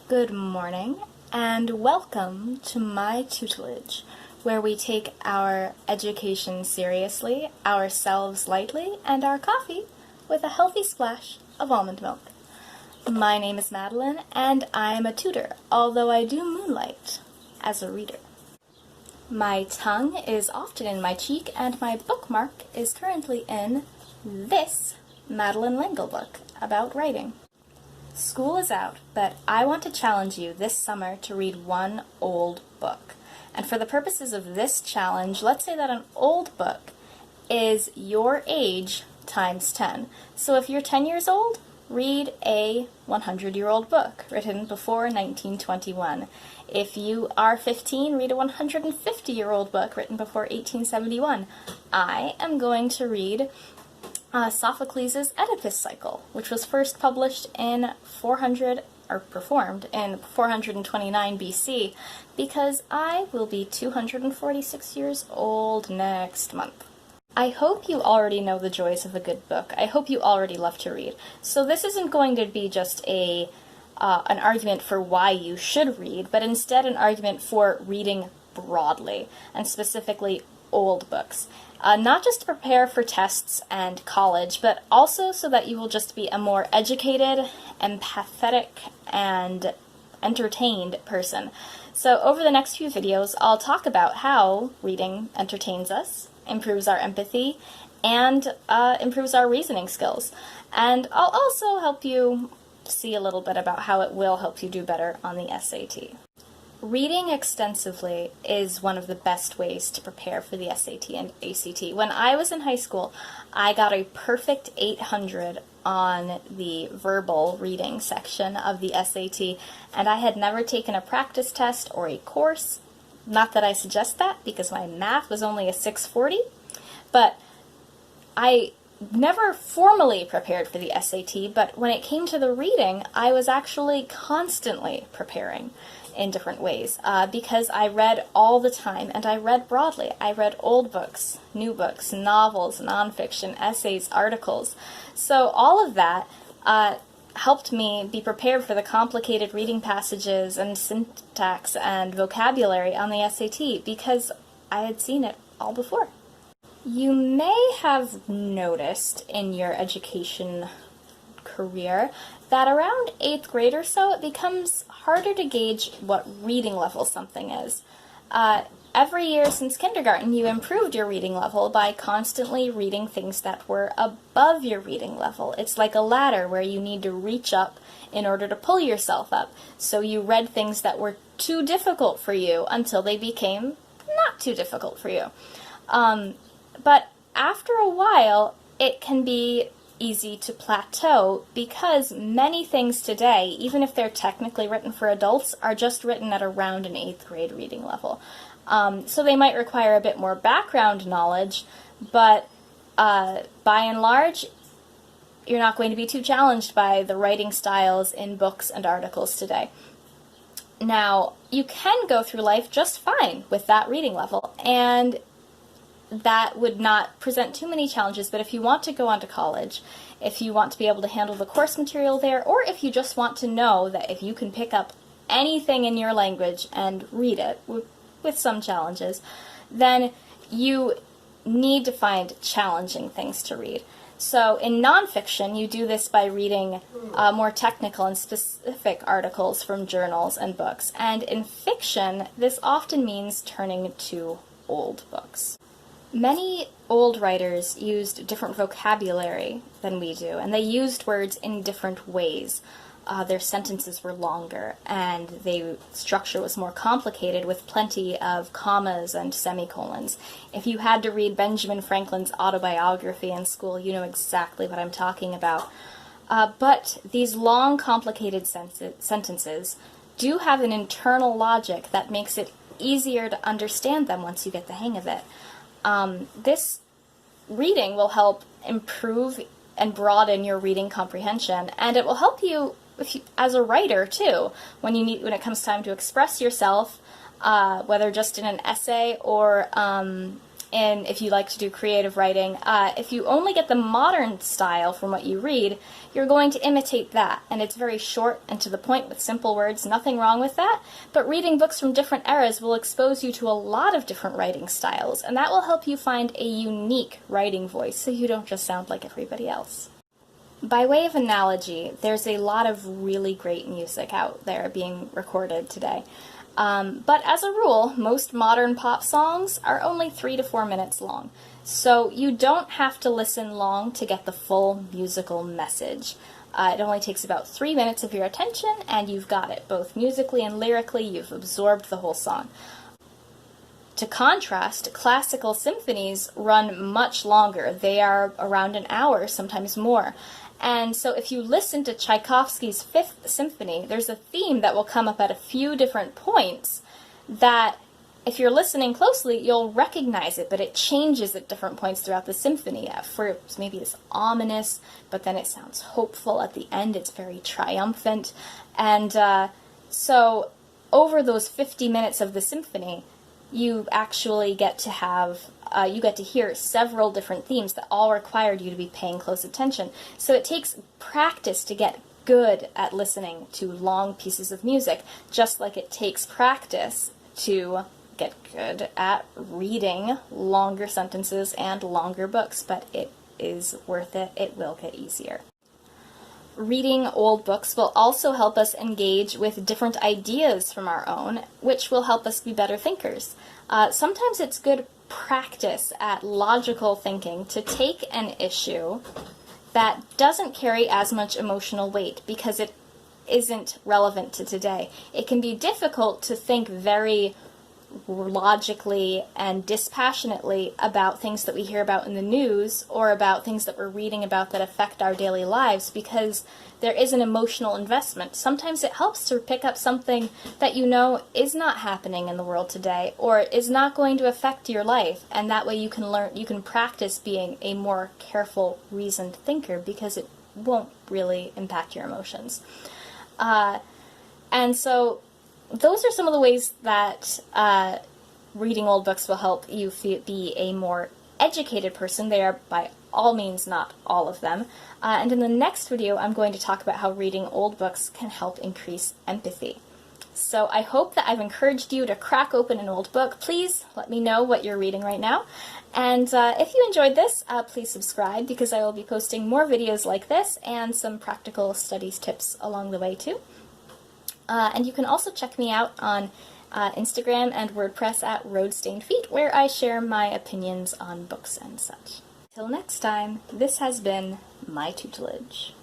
Good morning, and welcome to my tutelage, where we take our education seriously, ourselves lightly, and our coffee with a healthy splash of almond milk. My name is Madeline, and I am a tutor, although I do moonlight as a reader. My tongue is often in my cheek, and my bookmark is currently in this Madeline L'Engle book about writing. School is out, but I want to challenge you this summer to read one old book. And for the purposes of this challenge, let's say that an old book is your age times 10. So if you're 10 years old, read a 100-year-old book written before 1921. If you are 15, read a 150-year-old book written before 1871. I am going to read Sophocles' Oedipus cycle, which was first published in performed in 429 BC, because I will be 246 years old next month. I hope you already know the joys of a good book. I hope you already love to read. So this isn't going to be just an argument for why you should read, but instead an argument for reading broadly, and specifically old books. Not just to prepare for tests and college, but also so that you will just be a more educated, empathetic, and entertained person. So over the next few videos, I'll talk about how reading entertains us, improves our empathy, and improves our reasoning skills. And I'll also help you see a little bit about how it will help you do better on the SAT. Reading extensively is one of the best ways to prepare for the SAT and ACT. When I was in high school, I got a perfect 800 on the verbal reading section of the SAT, and I had never taken a practice test or a course. Not that I suggest that, because my math was only a 640, but I never formally prepared for the SAT, but when it came to the reading, I was actually constantly preparing in different ways, because I read all the time, and I read broadly. I read old books, new books, novels, nonfiction, essays, articles. So all of that helped me be prepared for the complicated reading passages and syntax and vocabulary on the SAT, because I had seen it all before. You may have noticed in your education career that around 8th grade or so, it becomes harder to gauge what reading level something is. Every year since kindergarten, you improved your reading level by constantly reading things that were above your reading level. It's like a ladder where you need to reach up in order to pull yourself up. So you read things that were too difficult for you until they became not too difficult for you. But after a while, it can be easy to plateau, because many things today, even if they're technically written for adults, are just written at around an 8th grade reading level. So they might require a bit more background knowledge, but by and large, you're not going to be too challenged by the writing styles in books and articles today. Now, you can go through life just fine with that reading level, and that would not present too many challenges, but if you want to go on to college, if you want to be able to handle the course material there, or if you just want to know that if you can pick up anything in your language and read it with some challenges, then you need to find challenging things to read. So in nonfiction, you do this by reading more technical and specific articles from journals and books. And in fiction, this often means turning to old books. Many old writers used different vocabulary than we do, and they used words in different ways. Their sentences were longer, and their structure was more complicated, with plenty of commas and semicolons. If you had to read Benjamin Franklin's autobiography in school, you know exactly what I'm talking about. But these long, complicated sentences do have an internal logic that makes it easier to understand them once you get the hang of it. This reading will help improve and broaden your reading comprehension, and it will help you, as a writer too, when it comes time to express yourself, whether just in an essay or and if you like to do creative writing, if you only get the modern style from what you read, you're going to imitate that, and it's very short and to the point with simple words, nothing wrong with that, but reading books from different eras will expose you to a lot of different writing styles, and that will help you find a unique writing voice so you don't just sound like everybody else. By way of analogy, there's a lot of really great music out there being recorded today. But as a rule, most modern pop songs are only 3 to 4 minutes long. So you don't have to listen long to get the full musical message. It only takes about 3 minutes of your attention and you've got it. Both musically and lyrically, you've absorbed the whole song. To contrast, classical symphonies run much longer. They are around an hour, sometimes more. And so if you listen to Tchaikovsky's Fifth Symphony, there's a theme that will come up at a few different points that, if you're listening closely, you'll recognize it, but it changes at different points throughout the symphony. At first, maybe it's ominous, but then it sounds hopeful. At the end, it's very triumphant. And so over those 50 minutes of the symphony, you actually get to have, you get to hear several different themes that all required you to be paying close attention. So it takes practice to get good at listening to long pieces of music, just like it takes practice to get good at reading longer sentences and longer books, but it is worth it. It will get easier. Reading old books will also help us engage with different ideas from our own, which will help us be better thinkers. Sometimes it's good practice at logical thinking to take an issue that doesn't carry as much emotional weight because it isn't relevant to today. It can be difficult to think very logically and dispassionately about things that we hear about in the news or about things that we're reading about that affect our daily lives because there is an emotional investment. Sometimes it helps to pick up something that you know is not happening in the world today or is not going to affect your life, and that way you can practice being a more careful, reasoned thinker because it won't really impact your emotions. And so those are some of the ways that reading old books will help you be a more educated person. They are by all means not all of them. And in the next video, I'm going to talk about how reading old books can help increase empathy. So I hope that I've encouraged you to crack open an old book. Please let me know what you're reading right now. And if you enjoyed this, please subscribe because I will be posting more videos like this and some practical studies tips along the way too. And you can also check me out on Instagram and WordPress at roadstainedfeet, where I share my opinions on books and such. Till next time, this has been my tutelage.